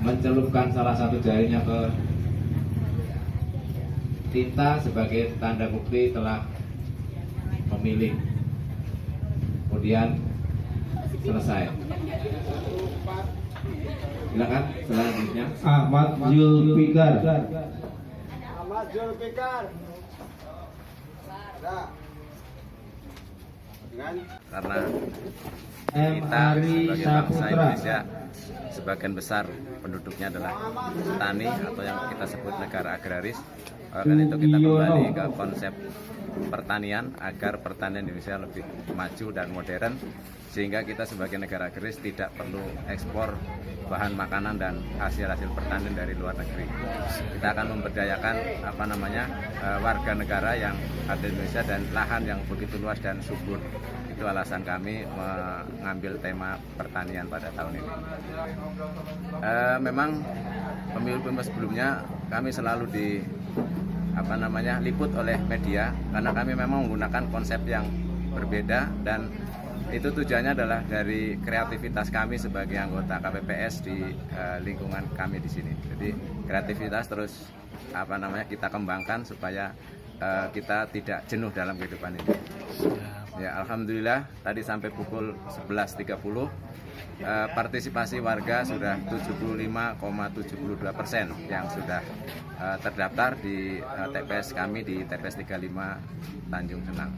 mencelupkan salah satu jarinya ke tinta sebagai tanda bukti telah memilih. Kemudian selesai. Silakan selanjutnya. Ahmad Zulfikar. Ahmad Zulfikar. Karena M. kita Ari sebagai bangsa Saputra. Indonesia sebagian besar penduduknya adalah petani atau yang kita sebut negara agraris. Karena itu kita kembali ke konsep pertanian agar pertanian Indonesia lebih maju dan modern, sehingga kita sebagai negara agraris tidak perlu ekspor bahan makanan dan hasil-hasil pertanian dari luar negeri. Kita akan memberdayakan warga negara yang ada di Indonesia dan lahan yang begitu luas dan subur. Itu alasan kami mengambil tema pertanian pada tahun ini. Memang pemilu-pemilu sebelumnya kami selalu liput oleh media karena kami memang menggunakan konsep yang berbeda, dan itu tujuannya adalah dari kreativitas kami sebagai anggota KPPS di lingkungan kami di sini. Jadi kreativitas terus kita kembangkan supaya kita tidak jenuh dalam kehidupan ini. Ya, alhamdulillah tadi sampai pukul 11.30 partisipasi warga sudah 75,72% yang sudah terdaftar di TPS kami di TPS 35 Tanjung Senang.